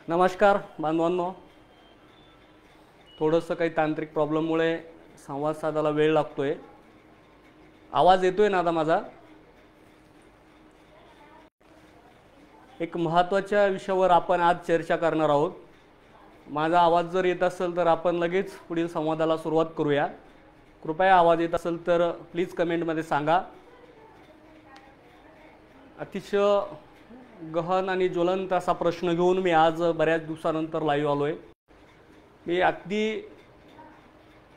नमस्कार बांधवांनो, थोडंसं काही तांत्रिक प्रॉब्लेममुळे संवाद साधायला वेळ लागतोय। आवाज येतोय ना आता माझा? एक महत्त्वाच्या विषयावर आपण आज चर्चा करणार आहोत। माझा आवाज जर येत असेल तर आपण लगेच पुढील संवादाला सुरुवात करूया। कृपया आवाज येत असेल तर प्लीज कमेंटमध्ये सांगा। अतिशय गहन आणि ज्वलंत असा प्रश्न घेऊन मी आज बऱ्याच दिवसानंतर लाईव्ह आलोय। मी अगदी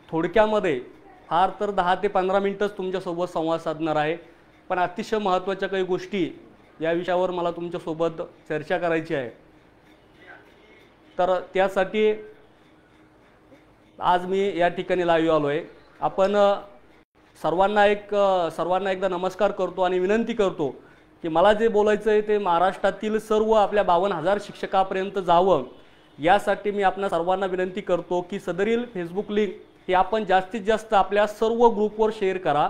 थोडक्यामध्ये फार तर 10 ते 15 मिनिटच तुमच्यासोबत संवाद साधणार आहे, पण अतिशय महत्त्वाच्या काही गोष्टी या विषयावर मला तुमच्यासोबत चर्चा करायची आहे। तर त्यासाठी आज मी या ठिकाणी लाईव्ह आलोय। आपण सर्वांना एकदा नमस्कार करतो आणि विनंती करतो की मला जे बोलायचं आहे ते महाराष्ट्रातील सर्व आपल्या 52,000 शिक्षकांपर्यंत जावं, यासाठी मी आपल्या सर्वांना विनंती करतो की सदरील फेसबुक लिंक ही आपण जास्तीत जास्त आपल्या सर्व ग्रुपवर शेअर करा।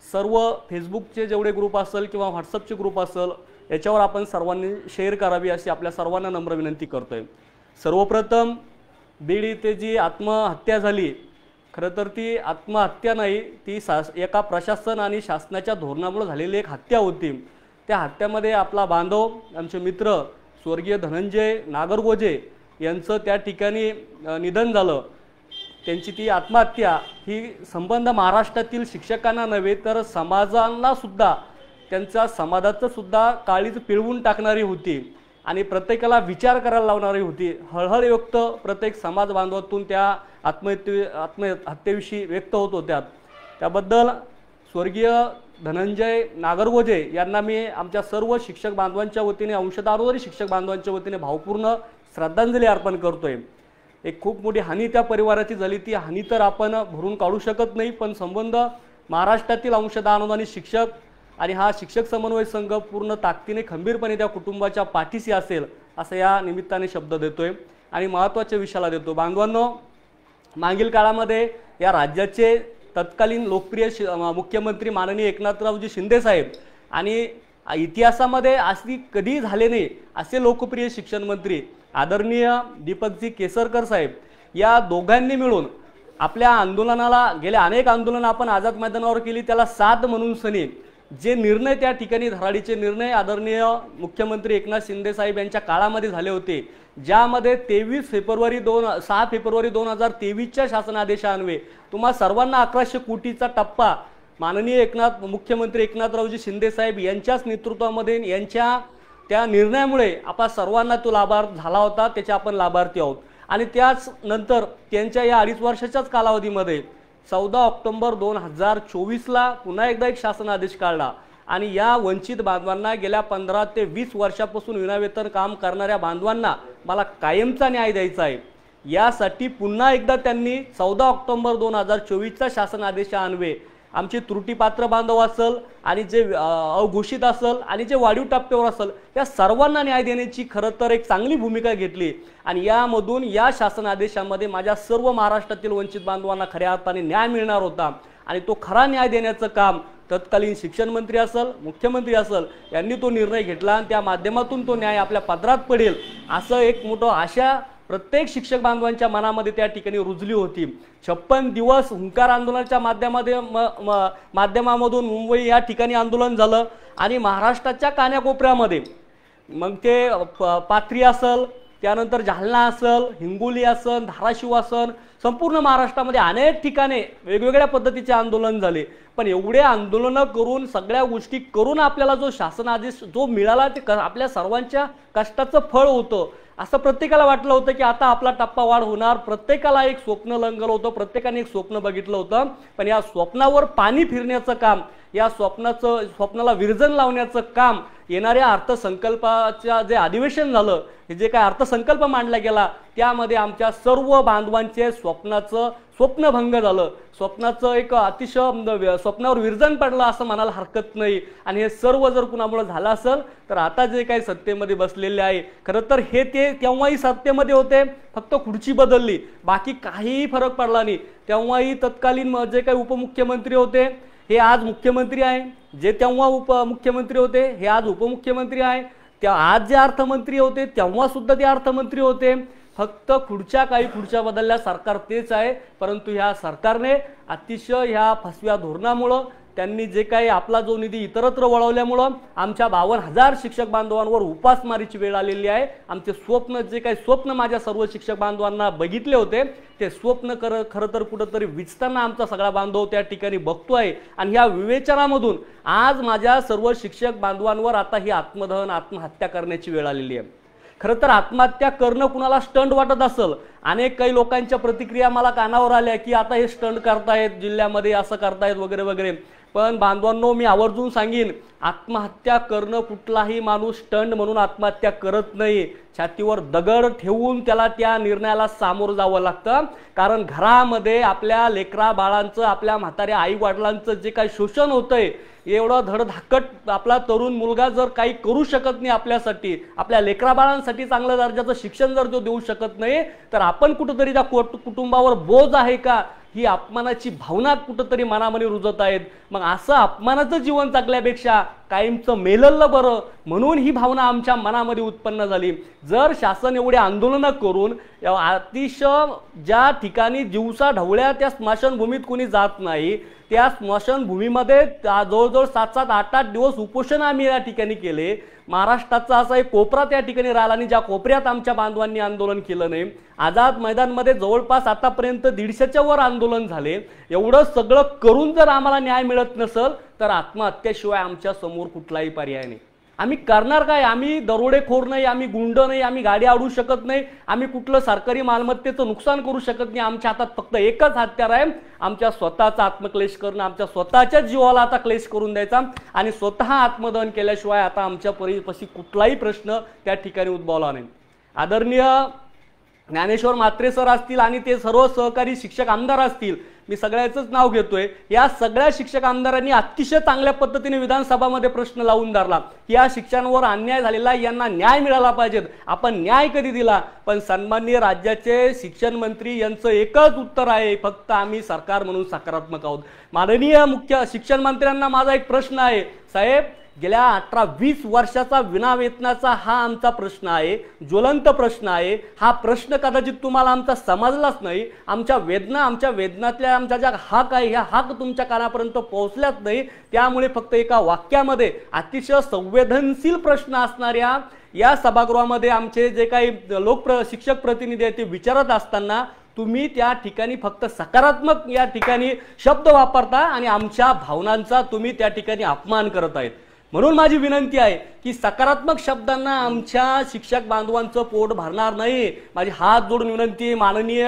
सर्व फेसबुकचे जेवढे ग्रुप असेल किंवा व्हॉट्सअपचे ग्रुप असेल याच्यावर आपण सर्वांनी शेअर करावी अशी आपल्या सर्वांना नम्र विनंती करतोय। सर्वप्रथम बीड येथे जी आत्महत्या झाली, खरं तर ती आत्महत्या नाही, ती एका प्रशासन आणि शासनाच्या धोरणामुळे झालेली एक हत्या होती। त्या हत्येमध्ये आपला बांधव, आमचे मित्र स्वर्गीय धनंजय नागरगोजे यांचं त्या ठिकाणी निधन झालं। त्यांची ती आत्महत्या ही संबंध महाराष्ट्रातील शिक्षकांना नव्हे तर समाजाला सुद्धा, त्यांच्या समाजाचं सुद्धा काळीज पिळवून टाकणारी होती आणि प्रत्येकाला विचार करायला लावणारी होती। हळहळयुक्त प्रत्येक समाज बांधवातून त्या आत्महत्येविषयी व्यक्त होत होत्या। त्याबद्दल स्वर्गीय धनंजय नागरगोजे यांना मी आमच्या सर्व शिक्षक बांधवांच्या वतीने, अंशदारोरी शिक्षक बांधवांच्या वतीने भावपूर्ण श्रद्धांजली अर्पण करतोय। एक खूप मोठी हानी त्या परिवाराची झाली, ती हानी तर आपण भरून काढू शकत नाही, पण संबंध महाराष्ट्रातील अंशदार अनुदानित शिक्षक आणि हा शिक्षक समन्वय संघ पूर्ण ताकदीने खंबीरपणे त्या कुटुंबाच्या पाठीशी असेल असं या निमित्ताने शब्द देतोय आणि महत्त्वाच्या विषयाला देतो। बांधवांनो, मागील काळामध्ये या राज्याचे तत्कालीन लोकप्रिय मुख्यमंत्री माननीय एकनाथरावजी शिंदे साहेब आणि इतिहासामध्ये अशी कधी झाले नाही असे लोकप्रिय शिक्षण मंत्री आदरणीय दीपकजी केसरकर साहेब, या दोघांनी मिळून आपल्या आंदोलनाला, गेल्या अनेक आंदोलन आपण आझाद मैदानावर केली, त्याला साथ म्हणून सनी जे निर्णय त्या ठिकाणी धराडीचे निर्णय आदरणीय मुख्यमंत्री एकनाथ शिंदे साहेब यांच्या काळामध्ये झाले होते, ज्यामध्ये 6 फेब्रुवारी 2023च्या शासनादेशान्वये तुम्हा सर्वांना 1100 कोटीचा टप्पा माननीय मुख्यमंत्री एकनाथरावजी शिंदे साहेब यांच्याच नेतृत्वामध्ये यांच्या त्या निर्णयामुळे आपल्या सर्वांना तो लाभार्थ झाला होता, त्याचे आपण लाभार्थी आहोत। आणि त्याच नंतर त्यांच्या या 2.5 वर्षाच्याच कालावधीमध्ये 14 ऑक्टोबर 2024ला पुन्हा एकदा एक शासन आदेश काढला आणि या वंचित बांधवांना, गेल्या 15 ते 20 वर्षापासून विनावेतन काम करणाऱ्या बांधवांना मला कायमचा न्याय द्यायचा आहे। यासाठी पुन्हा एकदा त्यांनी 14 ऑक्टोबर 2024च्या शासन आदेशान्वये आमचे त्रुटीपात्र बांधव असेल आणि जे अघोषित असेल आणि जे वाढीव टप्प्यावर असेल या सर्वांना न्याय देण्याची खरं तर एक चांगली भूमिका घेतली आणि यामधून या शासन आदेशामध्ये माझ्या सर्व महाराष्ट्रातील वंचित बांधवांना खऱ्या अर्थाने न्याय मिळणार होता आणि तो खरा न्याय देण्याचं काम तत्कालीन शिक्षण मंत्री असेल, मुख्यमंत्री असेल यांनी तो निर्णय घेतला आणि त्या माध्यमातून तो न्याय आपल्या पदरात पडेल असं एक मोठं आशा प्रत्येक शिक्षक बांधवांच्या मनामध्ये त्या ठिकाणी रुजली होती। 56 दिवस हुंकार आंदोलनाच्या माध्यमामधून मुंबई या ठिकाणी आंदोलन झालं आणि महाराष्ट्राच्या कानाकोपऱ्यामध्ये मग ते पाथरी असेल, त्यानंतर जालना असेल, हिंगोली असेल, धाराशिव असेल, संपूर्ण महाराष्ट्रामध्ये अनेक ठिकाणी वेगवेगळ्या पद्धतीचे आंदोलन झाले। पण एवढे आंदोलनं करून, सगळ्या गोष्टी करून आपल्याला जो शासन आदेश जो मिळाला ते आपल्या सर्वांच्या कष्टाचं फळ होतं असं प्रत्येकाला वाटलं होतं की आता आपला टप्पा वाढ होणार। प्रत्येकाला एक स्वप्न लंगलं होतं, प्रत्येकाने एक स्वप्न बघितलं होतं, पण या स्वप्नावर पाणी फिरण्याचं काम, या स्वप्नाला विरजन लावण्याचं काम येणाऱ्या अर्थसंकल्पाच्या जे अधिवेशन झालं, हे जे काय अर्थसंकल्प मांडला गेला त्यामध्ये आमच्या सर्व बांधवांचे स्वप्नभंग झालं। स्वप्नाचं एक अतिशय स्वप्नावर विरजन पडलं असं म्हणायला हरकत नाही आणि हे सर्व जर कुणामुळे झालं असेल तर आता जे काही सत्तेमध्ये बसलेले आहे, खरं तर हे ते तेव्हाही सत्तेमध्ये होते, फक्त खुर्ची बदलली, बाकी काहीही फरक पडला नाही। तेव्हाही तत्कालीन जे काही उपमुख्यमंत्री होते हे आज मुख्यमंत्री आहे, जे तेव्हा उपमुख्यमंत्री होते हे आज उपमुख्यमंत्री आहे। त्या आज जे अर्थमंत्री होते तेव्हा सुद्धा ते अर्थमंत्री होते, फक्त खुर्च्या बदलल्या, सरकार तेच आहे. परंतु ह्या सरकारने अतिशय ह्या फसव्या धोरणामुळं त्यांनी जे काही आपला जो निधी इतरत्र वळवल्यामुळं आमच्या 52,000 शिक्षक बांधवांवर उपासमारीची वेळ आलेली आहे. आमचे स्वप्न, जे काही स्वप्न माझ्या सर्व शिक्षक बांधवांना बघितले होते, ते स्वप्न खरं तर कुठंतरी विचताना आमचा सगळा बांधव त्या ठिकाणी बघतोय. आणि ह्या विवेचनामधून आज माझ्या सर्व शिक्षक बांधवांवर आता ही आत्महत्या करण्याची वेळ आलेली आहे. खरं तर आत्महत्या करणं कुणाला स्टंट वाटत असेल, अनेक काही लोकांच्या प्रतिक्रिया मला कानावर आल्या की आता हे स्टंट करतायत, जिल्ह्यामध्ये असं करतायत वगैरे वगैरे. पण बांधवांनो, मी आवर्जून सांगेन, आत्महत्या करणं कुठलाही माणूस स्टंट म्हणून आत्महत्या करत नाही. छातीवर दगड ठेवून त्याला त्या निर्णयाला सामोरं जावं लागतं. कारण घरामध्ये आपल्या लेकरा बाळांचं, आपल्या म्हाताऱ्या आई वडिलांचं जे काही शोषण होतंय, एवढं धडधाकट आपला तरुण मुलगा जर काही करू शकत नाही आपल्यासाठी, आपल्या लेकरा बाळांसाठी चांगल्या दर्जाचं शिक्षण जर तो देऊ शकत नाही, तर आपण कुठंतरी त्या कुटुंबावर बोज आहे का, ही अपमानाची भावना कुठंतरी मनामध्ये रुजत आहेत. मग असं अपमानाचं जीवन जगल्यापेक्षा कायमचं मेललं बरं, म्हणून ही भावना आमच्या मनामध्ये उत्पन्न झाली. जर शासन एवढे आंदोलनं करून अतिशय ज्या ठिकाणी दिवसा ढवळ्या त्या स्मशानभूमीत कोणी जात नाही, त्या स्मशानभूमीमध्ये जवळजवळ 7-7, 8-8 दिवस उपोषण आम्ही या ठिकाणी केले. महाराष्ट्राचा असा एक कोपरा त्या ठिकाणी राहिला आणि ज्या कोपऱ्यात आमच्या बांधवांनी आंदोलन केलं नाही. आझाद मैदानमध्ये जवळपास आतापर्यंत 150च्या वर आंदोलन झाले. एवढं सगळं करून जर आम्हाला न्याय मिळत नसेल, तर आत्महत्येशिवाय आमच्या समोर कुठलाही पर्याय नाही. आम्ही करणार काय? आम्ही दरोडेखोर नाही, आम्ही गुंड नाही, आम्ही गाडी अडवू शकत नाही, आम्ही कुठलं सरकारी मालमत्तेचं नुकसान करू शकत नाही. आमच्या हातात फक्त एकच हत्यार आहे, आमच्या स्वतःचा आत्मक्लेश करणं, आमच्या स्वतःच्या जीवाला आता क्लेश करून द्यायचा. आणि स्वतः आत्मदहन केल्याशिवाय आता आमच्या परिपाशी कुठलाही प्रश्न त्या ठिकाणी उद्भवला नाही. आदरणीय ज्ञानेश्वर म्हात्रे सर असतील आणि ते सर्व सहकारी शिक्षक आमदार असतील, मी सगळ्याचंच नाव घेतोय, या सगळ्या शिक्षक आमदारांनी अतिशय चांगल्या पद्धतीने विधानसभामध्ये प्रश्न लावून धरला. या शिक्षणावर अन्याय झालेला, यांना न्याय मिळाला पाहिजे. आपण न्याय कधी दिला? पण सन्माननीय राज्याचे शिक्षण मंत्री यांचं एकच उत्तर आहे, फक्त आम्ही सरकार म्हणून सकारात्मक आहोत. माननीय मुख्य शिक्षण मंत्र्यांना माझा एक प्रश्न आहे, साहेब, गेल्या 18-20 वर्षाचा विनावेतनाचा हा आमचा प्रश्न आहे, ज्वलंत प्रश्न आहे. हा प्रश्न कदाचित तुम्हाला आमचा समजलाच नाही. आमच्या वेदनातल्या आमच्या ज्या हाक आहे, ह्या हाक तुमच्या कानापर्यंत पोहोचल्याच नाही. त्यामुळे फक्त एका वाक्यामध्ये अतिशय संवेदनशील प्रश्न असणाऱ्या या सभागृहामध्ये आमचे जे काही शिक्षक प्रतिनिधी आहेत ते विचारत असताना तुम्ही त्या ठिकाणी फक्त सकारात्मक या ठिकाणी शब्द वापरता आणि आमच्या भावनांचा तुम्ही त्या ठिकाणी अपमान करत आहेत. म्हणून माझी विनंती आहे की सकारात्मक शब्दांना आमच्या शिक्षक बांधवांचं पोट भरणार नाही. माझी हात जोडून विनंती आहे, माननीय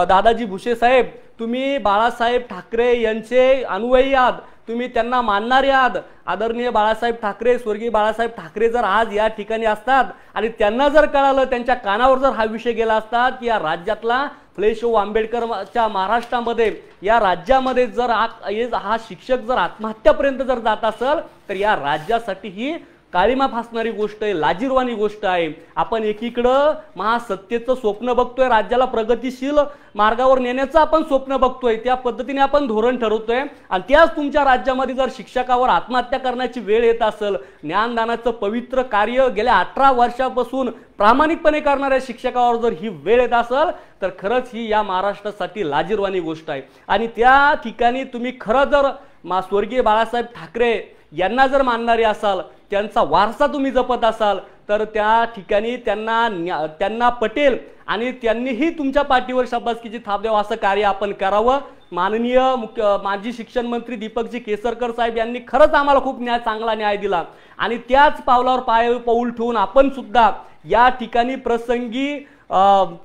दादाजी भुसे साहेब, तुम्ही बाळासाहेब ठाकरे यांचे अनुयायी आहात, तुम्ही त्यांना मानणारे आहात. आदरणीय बाळासाहेब ठाकरे, स्वर्गीय बाळासाहेब ठाकरे जर आज या ठिकाणी असतात आणि त्यांना जर कळालं, त्यांच्या कानावर जर हा विषय गेला असता की या राज्यातला फुले आंबेडकरच्या महाराष्ट्रामध्ये, या राज्यामध्ये जर हा शिक्षक जर आत्महत्यापर्यंत जर जात असेल, तर या राज्यासाठी ही काळीमा फासणारी गोष्ट आहे, लाजिरवाणी गोष्ट आहे. आपण एकीकडं महासत्तेचं स्वप्न बघतोय, राज्याला प्रगतिशील मार्गावर नेण्याचं आपण स्वप्न बघतोय, त्या पद्धतीने आपण धोरण ठरवतोय, आणि त्याच तुमच्या राज्यामध्ये जर शिक्षकावर आत्महत्या करण्याची वेळ येत असेल, ज्ञानदानाचं पवित्र कार्य गेल्या 18 वर्षापासून प्रामाणिकपणे करणाऱ्या शिक्षकावर जर ही वेळ येत असेल, तर खरंच ही या महाराष्ट्रासाठी लाजिरवाणी गोष्ट आहे. आणि त्या ठिकाणी तुम्ही खरं जर स्वर्गीय बाळासाहेब ठाकरे यांना जर मानणारे असाल, त्यांचा वारसा तुम्ही जपत असाल, तर त्या ठिकाणी त्यांना पटेल आणि त्यांनीही तुमच्या पाठीवर शाबासकीची थाप द्यावं असं कार्य आपण करावं. माननीय माजी शिक्षण मंत्री दीपकजी केसरकर साहेब यांनी खरंच आम्हाला खूप चांगला न्याय दिला आणि त्याच पावलावर पाऊल ठेवून आपण सुद्धा या ठिकाणी प्रसंगी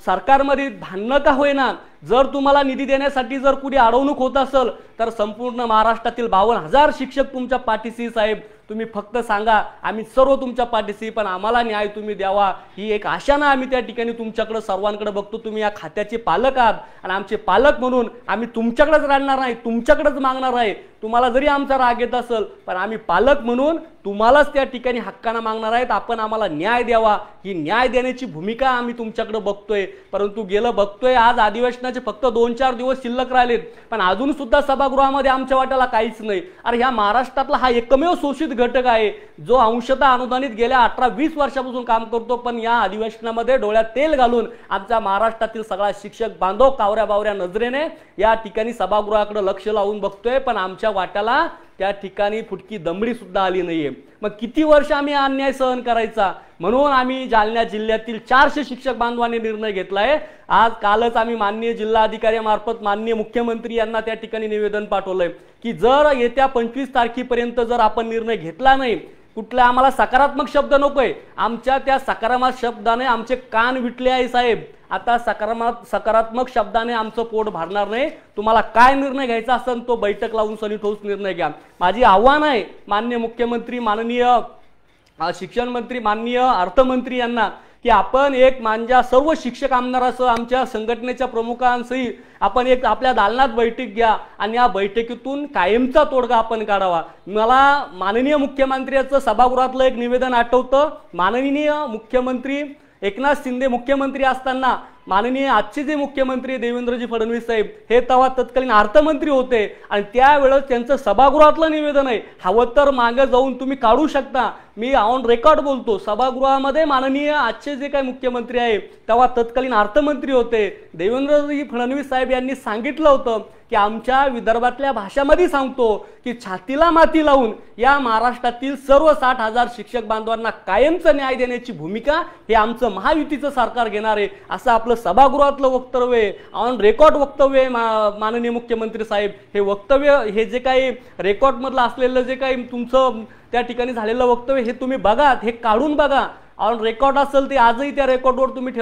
सरकारमध्ये भांडणं का होईना, जर तुम्हाला निधी देण्यासाठी जर कुणी अडवणूक होत असेल, तर संपूर्ण महाराष्ट्रातील 52,000 शिक्षक तुमच्या पाठीशी. साहेब, तुम्ही फक्त सांगा, आम्ही सर्व तुमच्या पाठीशी, पण आम्हाला न्याय तुम्ही द्यावा, ही एक आशानं आम्ही त्या ठिकाणी तुमच्याकडे सर्वांकडे बघतो. तुम्ही या खात्याचे पालक आहात आणि आमचे पालक म्हणून आम्ही तुमच्याकडेच राहणार नाही, तुमच्याकडेच मागणार आहे. तुम्हाला जरी आमचा राग येत असेल, पण आम्ही पालक म्हणून तुम्हालाच त्या ठिकाणी हक्कानं मागणार आहेत, आपण आम्हाला न्याय द्यावा, ही न्याय देण्याची भूमिका आम्ही तुमच्याकडे बघतोय। परंतु गेलं बघतोय आज अधिवेशनाचे फक्त 2-4 दिवस शिल्लक राहिलेत, पण अजून सुद्धा सभागृहामध्ये आमच्या वाट्याला काहीच नाही। अरे ह्या महाराष्ट्रातला हा एकमेव शोषित घटक आहे जो अंशतः अनुदानित गेल्या 18-20 वर्षापासून काम करतो, पण या अधिवेशनामध्ये डोळ्यात तेल घालून आमच्या महाराष्ट्रातील सगळा शिक्षक बांधव कावऱ्या बावऱ्या नजरेने या ठिकाणी सभागृहाकडे लक्ष लावून बघतोय, पण आमच्या वाट्याला त्या ठिकाणी फुटकी दमडी सुद्धा आली नाहीये। मग किती वर्ष आम्ही अन्याय सहन करायचा? म्हणून आम्ही जालना जिल्ह्यातील 400 शिक्षक बांधवांनी निर्णय घेतलाय। आज कालच आम्ही माननीय जिल्हाधिकाऱ्यांमार्फत माननीय मुख्यमंत्री यांना त्या ठिकाणी निवेदन पाठवलंय की जर येत्या 25 तारखेपर्यंत जर आपण निर्णय घेतला नाही, कुठला आम्हाला सकारात्मक शब्द नकोय, आमच्या त्या सकारात्मक शब्दाने आमचे कान विटले आहे साहेब। आता सकारात्मक शब्दाने आमचं पोट भरणार नाही। तुम्हाला काय निर्णय घ्यायचा असेल तो बैठक लावून सनीठोस निर्णय घ्या। माझी आव्हान आहे माननीय मुख्यमंत्री, माननीय शिक्षण मंत्री, माननीय अर्थमंत्री यांना की आपण एक मांजा सर्व शिक्षक आमदारासह आमच्या संघटनेच्या प्रमुखांसही आपण एक आपल्या दालनात बैठक घ्या आणि या बैठकीतून कायमचा तोडगा आपण काढावा। मला माननीय मुख्यमंत्र्यांचं सभागृहातलं एक निवेदन आठवतं। माननीय मुख्यमंत्री एकनाथ शिंदे मुख्यमंत्री असताना माननीय आजचे जे मुख्यमंत्री देवेंद्रजी फडणवीस साहेब हे तेव्हा तत्कालीन अर्थमंत्री होते आणि त्यावेळेस त्यांचं सभागृहातलं निवेदन आहे, हवं तर मागे जाऊन तुम्ही काढू शकता, मी ऑन रेकॉर्ड बोलतो। सभागृहामध्ये माननीय आजचे जे काही मुख्यमंत्री आहे तेव्हा तत्कालीन अर्थमंत्री होते देवेंद्रजी फडणवीस साहेब यांनी सांगितलं होतं की आमच्या विदर्भातल्या भाषामध्ये सांगतो की छातीला माती लावून या महाराष्ट्रातील सर्व 60,000 शिक्षक बांधवांना कायमचा न्याय देण्याची भूमिका हे आमचं महायुतीचं सरकार घेणार आहे, असं आपलं सभागृहातलं वक्तव्य ऑन रेकॉर्ड वक्तव्य माननीय मुख्यमंत्री साहेब। हे वक्तव्य हे जे काही रेकॉर्ड मधलं असलेलं जे काही तुमचं त्या ठिकाणी झालेलं वक्तव्य हे तुम्ही बघा, हे काढून बघा, ऑन रेकॉर्ड असेल ते आजही त्या रेकॉर्डवर तुम्ही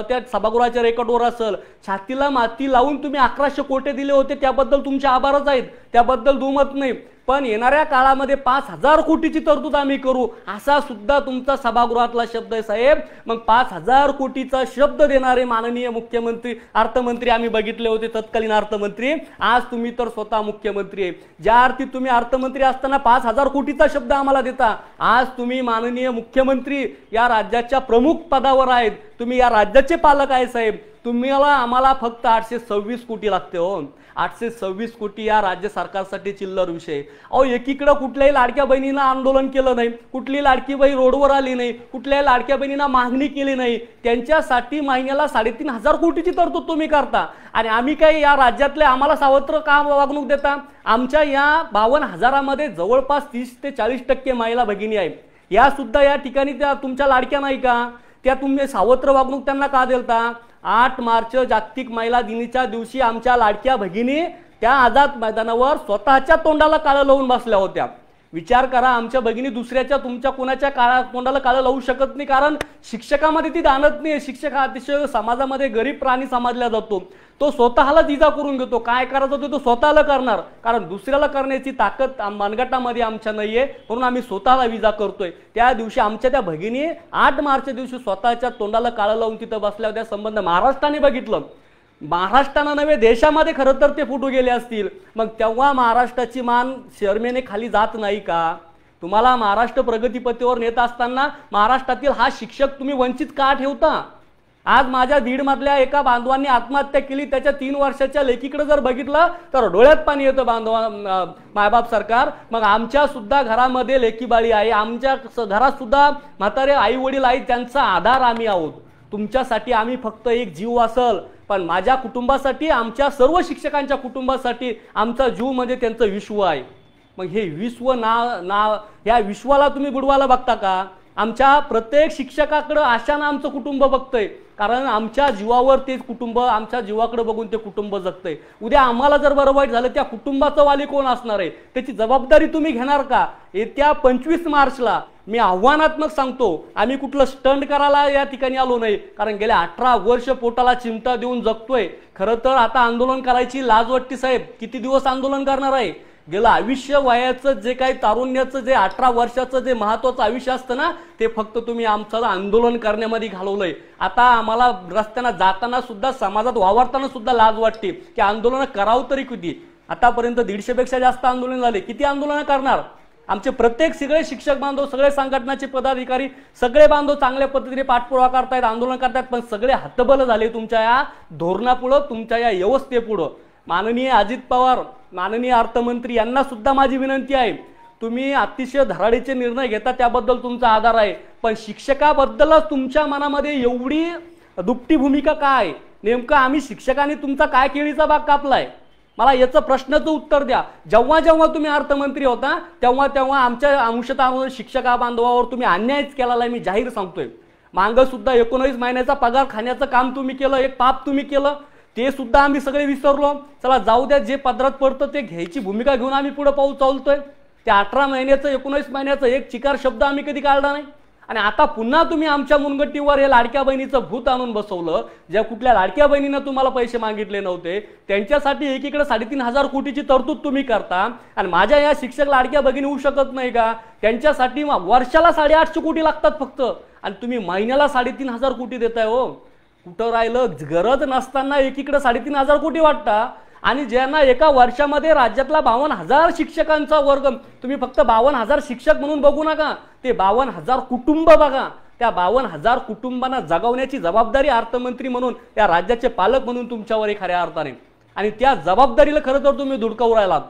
त्या सभागृहाच्या रेकॉर्डवर असेल। छातीला माती लावून तुम्ही 1100 कोटी दिले होते त्याबद्दल तुमचे आभारच आहेत, त्याबद्दल दुमत नाही, पण येणाऱ्या काळामध्ये 5,000 कोटीची तरतूद आम्ही करू असा सुद्धा तुमचा सभागृहातला शब्द आहे साहेब। मग 5,000 कोटीचा शब्द देणारे माननीय मुख्यमंत्री अर्थमंत्री आम्ही बघितले होते, तत्कालीन अर्थमंत्री। आज तुम्ही तर स्वतः मुख्यमंत्री आहे, ज्या अर्थी तुम्ही अर्थमंत्री असताना 5,000 कोटीचा शब्द आम्हाला देता, आज तुम्ही माननीय मुख्यमंत्री या राज्याच्या प्रमुख पदावर आहेत, तुम्ही या राज्याचे पालक आहे साहेब। तुम्हाला आम्हाला फक्त 826 कोटी लागते हो, 826 कोटी या राज्य सरकारसाठी चिल्लर विषय। अहो एकीकडे कुठल्याही लाडक्या बहिणींना आंदोलन केलं नाही, कुठली लाडकी बहीण रोडवर आली नाही, कुठल्याही लाडक्या बहिणींना मागणी केली नाही, त्यांच्यासाठी महिन्याला 3,500 कोटीची तरतूद तुम्ही करता आणि आम्ही काय या राज्यातले आम्हाला सावत्र का वागणूक देता? आमच्या या 52,000मध्ये जवळपास 30 ते 40% महिला भगिनी आहेत, या सुद्धा या ठिकाणी त्या तुमच्या लाडक्या नाही का? त्या तुम्ही सावत्र वागणूक त्यांना का देता? 8 मार्च जागतिक महिला दिनाच्या दिवशी आमच्या लाडक्या भगिनी त्या आझाद मैदानावर स्वतःच्या तोंडाला काळं लावून बसल्या होत्या। विचार करा, आमच्या भगिनी दुसऱ्याच्या तुमच्या कोणाच्या तोंडाला काळं लावू शकत नाही, कारण शिक्षकामध्ये ती दानत नाही। शिक्षक हा अतिशय समाजामध्ये गरीब प्राणी समजला जातो, तो स्वतःला इजा करून घेतो, काय करायचं तो स्वतःला करणार, कारण दुसऱ्याला करण्याची ताकद मनगटामध्ये आमच्या नाहीये, म्हणून आम्ही स्वतःला विजा करतोय। त्या दिवशी आमच्या त्या भगिनी 8 मार्च दिवशी स्वतःच्या तोंडाला काळं लावून तिथं बसल्या होत्या। संबंध महाराष्ट्राने बघितलं, महाराष्ट्रानं नव्हे देशामध्ये खरं तर ते फुटू गेले असतील, मग तेव्हा महाराष्ट्राची मान शर्मेने खाली जात नाही का? तुम्हाला महाराष्ट्र प्रगतीपथावर नेत असताना महाराष्ट्रातील हा शिक्षक तुम्ही वंचित का ठेवता? आज माझ्या बीडमधल्या एका बांधवांनी आत्महत्या केली, त्याच्या 3 वर्षाच्या लेकीकडे जर बघितलं तर डोळ्यात पाणी येतं मायबाप सरकार। मग आमच्या सुद्धा घरामध्ये लेकीबाळी आहे, आमच्या घरात सुद्धा म्हातारे आई वडील आहेत, त्यांचा आधार आम्ही आहोत। तुमच्यासाठी आम्ही फक्त एक जीव असल, पण माझ्या कुटुंबासाठी, आमच्या सर्व शिक्षकांच्या कुटुंबासाठी आमचा जीव म्हणजे त्यांचं विश्व आहे। मग हे विश्व या विश्वाला तुम्ही बुडवायला बघता का? आमच्या प्रत्येक शिक्षकाकडे आशानं आमचं कुटुंब बघतंय, कारण आमच्या जीवावर ते कुटुंब, आमच्या जीवाकडे बघून ते कुटुंब जगतंय। उद्या आम्हाला जर बरं वाईट झालं त्या कुटुंबाचं वाली कोण असणार आहे? त्याची जबाबदारी तुम्ही घेणार का? येत्या 25 मार्चला मी आव्हानात्मक सांगतो, आम्ही कुठलं स्टंट करायला या ठिकाणी आलो नाही, कारण गेल्या 18 वर्ष पोटाला चिमटा देऊन जगतोय। खरं तर आता आंदोलन करायची लाज वाटते साहेब, किती दिवस आंदोलन करणार आहे? गेलं आयुष्य वयाचं जे काही तारुण्याचं जे 18 वर्षाचं जे महत्त्वाचं आयुष्य असतं ना, ते फक्त तुम्ही आमचं आंदोलन करण्यामध्ये घालवलंय। आता आम्हाला रस्त्यानं जाताना सुद्धा, समाजात वावरताना सुद्धा लाज वाटते की आंदोलन करावं तरी किती? आतापर्यंत 150 पेक्षा जास्त आंदोलन झाले, किती आंदोलन करणार? आमचे प्रत्येक सगळे शिक्षक बांधव, सगळे संघटनाचे पदाधिकारी, सगळे बांधव चांगल्या पद्धतीने पाठपुरावा करतायत, आंदोलन करतायत, पण सगळे हतबल झाले तुमच्या या धोरणापुढं, तुमच्या या व्यवस्थेपुढं. माननीय अजित पवार, माननीय अर्थमंत्री यांना सुद्धा माझी विनंती आहे, तुम्ही अतिशय धडाडीचे निर्णय घेता त्याबद्दल तुमचा आदर आहे, पण शिक्षकाबद्दलच तुमच्या मनामध्ये एवढी दुपटी भूमिका काय? नेमकं आम्ही शिक्षकांनी तुमचा काय केळीचा बाग कापलाय? मला याचं प्रश्नाचं उत्तर द्या. जेव्हा जेव्हा तुम्ही अर्थमंत्री होता तेव्हा तेव्हा आमच्या अंशतः शिक्षका बांधवावर तुम्ही अन्यायच केलेला आहे, मी जाहीर सांगतोय. मागं सुद्धा 19 महिन्याचा पगार खाण्याचं काम तुम्ही केलं, एक पाप तुम्ही केलं, ते सुद्धा आम्ही सगळे विसरलो. चला जाऊ द्या, जे पदरात पडतं ते घ्यायची भूमिका घेऊन आम्ही पुढे पाऊल चालतोय. ते 18 महिन्याचं 19 महिन्याचं एक चिकार शब्द आम्ही कधी काढला नाही. आणि आता पुन्हा तुम्ही आमच्या मुनगट्टीवर हे लाडक्या बहिणीचं भूत आणून बसवलं. ज्या कुठल्या लाडक्या बहिणीनं तुम्हाला पैसे मागितले नव्हते त्यांच्यासाठी एकीकडे 3,500 कोटीची तरतूद तुम्ही करता, आणि माझ्या या शिक्षक लाडक्या भगिनी होऊ शकत नाही का? त्यांच्यासाठी वर्षाला 850 कोटी लागतात फक्त, आणि तुम्ही महिन्याला 3,500 कोटी देताय. हो, कुठं राहिलं? गरज नसताना एकीकडे 3,500 कोटी वाटता, आणि ज्यांना एका वर्षामध्ये राज्यातला 52,000 शिक्षकांचा वर्ग, तुम्ही फक्त 52,000 शिक्षक म्हणून बघू नका, ते 52,000 कुटुंब बघा. त्या 52,000 कुटुंबांना जगवण्याची जबाबदारी अर्थमंत्री म्हणून, त्या राज्याचे पालक म्हणून तुमच्यावर आहे खऱ्या अर्थाने. आणि त्या जबाबदारीला खरं तर तुम्ही धुडकावून राहिलात.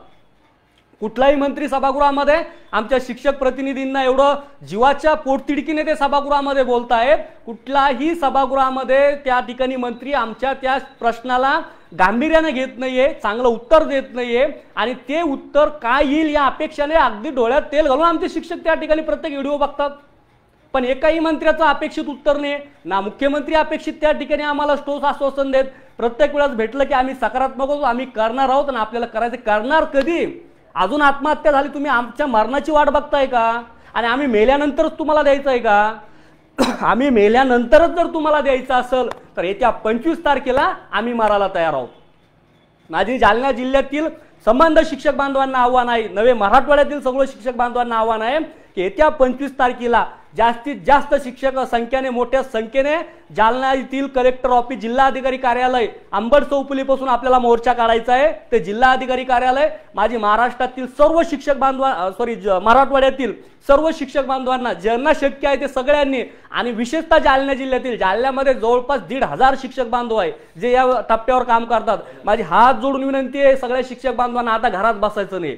कुठलाही मंत्री सभागृहामध्ये आमच्या शिक्षक प्रतिनिधींना एवढं जीवाच्या पोटतिडकीने ते सभागृहामध्ये बोलतायत, कुठलाही सभागृहामध्ये त्या ठिकाणी मंत्री आमच्या त्या प्रश्नाला गांभीर्याने घेत नाहीये, चांगलं उत्तर देत नाहीये, आणि ते उत्तर काय येईल या अपेक्षाने अगदी डोळ्यात तेल घालून आमचे शिक्षक त्या ठिकाणी प्रत्येक व्हिडिओ बघतात. पण एकाही मंत्र्याचं अपेक्षित उत्तर नाही ना. मुख्यमंत्री अपेक्षित त्या ठिकाणी आम्हाला ठोस आश्वासन देत, प्रत्येक वेळेस भेटलं की आम्ही सकारात्मक होतो, आम्ही करणार आहोत, आणि आपल्याला करायचं. करणार कधी? अजून आत्महत्या झाली, तुम्ही आमच्या मरणाची वाट बघताय का? आणि आम्ही मेल्यानंतरच तुम्हाला द्यायचं आहे का? आम्ही मेल्यानंतरच जर तुम्हाला द्यायचं असेल तर येत्या 25 तारखेला आम्ही मरायला तयार आहोत. माझी जालना जिल्ह्यातील संबंध शिक्षक बांधवांना आव्हान आहे, नवे मराठवाड्यातील सगळं शिक्षक बांधवांना आव्हान आहे की येत्या 25 तारखेला जास्तीत जास्त शिक्षक संख्येने, मोठ्या संख्येने जालना येथील कलेक्टर ऑफिस, जिल्हाधिकारी कार्यालय, अंबड चौफुलीपासून आपल्याला मोर्चा काढायचा आहे. ते जिल्हाधिकारी कार्यालय माझी महाराष्ट्रातील सर्व शिक्षक मराठवाड्यातील सर्व शिक्षक बांधवांना ज्यांना शक्य आहे ते सगळ्यांनी, आणि विशेषतः जालना जिल्ह्यातील, जालन्यामध्ये जवळपास 1,500 शिक्षक बांधव आहे जे या टप्प्यावर काम करतात. माझी हात जोडून विनंती आहे सगळ्या शिक्षक बांधवांना, आता घरात बसायचं नाही,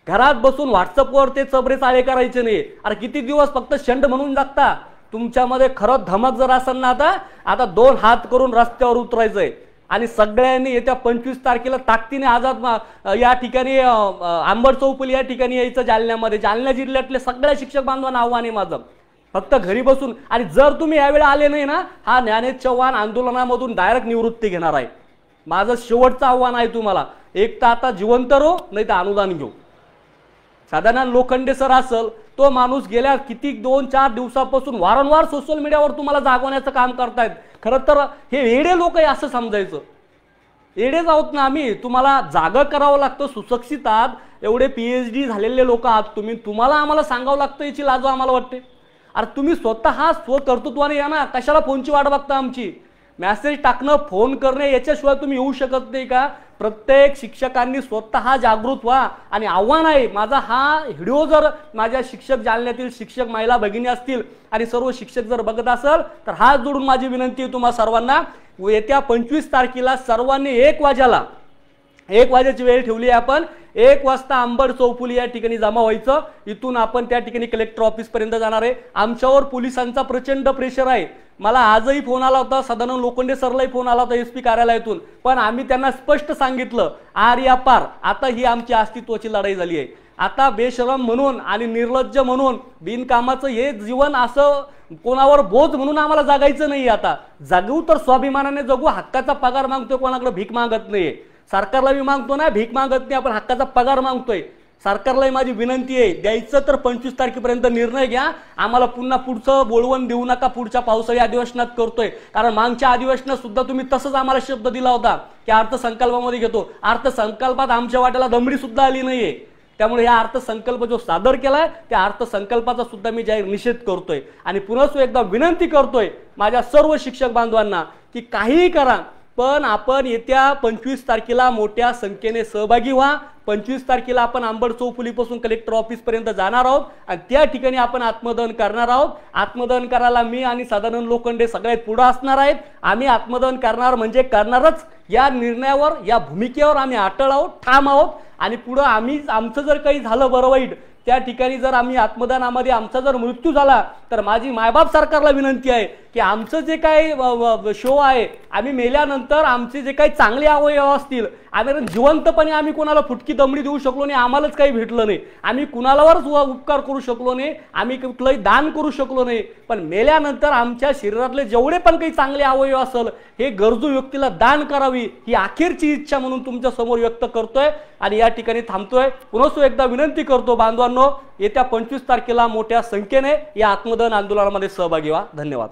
घरात बसून व्हॉट्सअपवर ते चबरे चाळे करायचे नाही. अरे किती दिवस फक्त शंड म्हणून जगता? तुमच्यामध्ये खरं धमक जर असेल ना, आता 2 हात करून रस्त्यावर उतरायचंय, आणि सगळ्यांनी येत्या 25 तारखेला ताकदीने आझाद या ठिकाणी अंबड चौफुली या ठिकाणी यायचं. जालन्यामध्ये, जालना जिल्ह्यातले सगळ्या शिक्षक बांधवांना आव्हान आहे माझं, फक्त घरी बसून. आणि जर तुम्ही यावेळी आले नाही ना, हा ज्ञानेश चव्हाण आंदोलनामधून डायरेक्ट निवृत्ती घेणार आहे. माझं शेवटचं आव्हान आहे तुम्हाला, एक तर आता जिवंत राहो, नाही तर अनुदान घेऊ. साधारण लोखंडे सर असेल, तो माणूस गेल्या किती 2-4 दिवसापासून वारंवार सोशल मीडियावर तुम्हाला जागवण्याचं काम करतायत. खरं तर हे येडे लोक आहे असं समजायचं. येडेच आहोत ना आम्ही, तुम्हाला जागं करावं लागतं. सुशिक्षित आहात, एवढे PhD झालेले लोक आहात तुम्ही, तुम्हाला आम्हाला सांगावं लागतं याची लाज आम्हाला वाटते. अरे तुम्ही स्वतः स्वकर्तृत्वाने या ना, कशाला फोनची वाट बघता आमची? मेसेज टाकणं, फोन करणे याच्याशिवाय तुम्ही येऊ शकत नाही का? प्रत्येक शिक्षकांनी स्वतः जागृत व्हा. आणि आव्हान आहे माझा, हा व्हिडिओ जर माझ्या शिक्षक जालन्यातील शिक्षक महिला भगिनी असतील आणि सर्व शिक्षक जर बघत असेल तर हात जोडून माझी विनंती आहे तुम्हा सर्वांना, येत्या 25 तारखेला सर्वांनी 1 वाजेची वेळ ठेवली आहे आपण. 1 वाजता अंबड चौफुली या ठिकाणी जमा व्हायचं. इथून आपण त्या ठिकाणी कलेक्टर ऑफिस पर्यंत जाणार आहे. आमच्यावर पोलिसांचा प्रचंड प्रेशर आहे. मला आजही फोन आला होता, सदानंद लोखंडे सरलाही फोन आला होता SP कार्यालयातून, पण आम्ही त्यांना स्पष्ट सांगितलं आर या पार, आता ही आमची अस्तित्वाची लढाई झाली आहे. आता बेशरम म्हणून आणि निर्लज्ज म्हणून बिनकामाचं हे जीवन असं कोणावर बोध म्हणून आम्हाला जगायचं नाही. आता जगू तर स्वाभिमानाने जगू. हक्काचा पगार मागतोय, कोणाकडे भीक मागत नाहीये. सरकारला मी मागतो ना, भीक मागत नाही, आपण हक्काचा पगार मागतोय. सरकारलाही माझी विनंती आहे, द्यायचं तर 25 तारखेपर्यंत निर्णय घ्या. आम्हाला पुन्हा पुढचं बोलवून देऊ नका. पुढच्या पावसाळी अधिवेशनात करतोय, कारण मागच्या अधिवेशनात सुद्धा तुम्ही तसंच आम्हाला शब्द दिला होता की अर्थसंकल्पामध्ये घेतो. अर्थसंकल्पात आमच्या वाट्याला दमडी सुद्धा आली नाहीये. त्यामुळे हा अर्थसंकल्प जो सादर केलाय त्या अर्थसंकल्पाचा सुद्धा मी जाहीर निषेध करतोय. आणि पुन्हा एकदा विनंती करतोय माझ्या सर्व शिक्षक बांधवांना की काहीही करा, पण आपण येत्या 25 तारखेला मोठ्या संख्येने सहभागी व्हा। 25 तारखेला आपण अंबड चौफुलीपासून कलेक्टर ऑफिस पर्यंत जाणार आहोत आणि त्या ठिकाणी आपण आत्मदहन करणार आहोत। आत्मदहन करायला मी आणि सदानंद लोखंडे सगळ्यात पुढे असणार आहेत। आम्ही आत्मदहन करणार म्हणजे करणारच। या निर्णयावर, या भूमिकेवर आम्ही अटळ आहोत, ठाम आहोत आणि पुढे आम्ही आमचं जर काही झालं बरं वाईट, त्या ठिकाणी जर आम्ही आत्मदानामध्ये आमचा जर मृत्यू झाला तर माझी मायबाप सरकारला विनंती आहे की आमचं जे काही शो आहे, आम्ही मेल्यानंतर आमचे जे काही चांगले अवयव असतील, आम्ही जिवंतपणे आम्ही कोणाला फुटकी दमडी देऊ शकलो नाही, आम्हालाच काही भेटलं नाही, आम्ही कुणालावरच उपकार करू शकलो नाही, आम्ही कुठलंही दान करू शकलो नाही, पण मेल्यानंतर आमच्या शरीरातले जेवढे पण काही चांगले अवयव असेल हे गरजू व्यक्तीला दान करावी ही अखेरची इच्छा म्हणून तुमच्या समोर व्यक्त करतोय आणि या ठिकाणी थांबतोय। पुन्हा एकदा विनंती करतो बांधवांनो, येत्या 25 तारखेला मोठ्या संख्येने या आत्मदहन आंदोलनामध्ये सहभागी व्हा। धन्यवाद।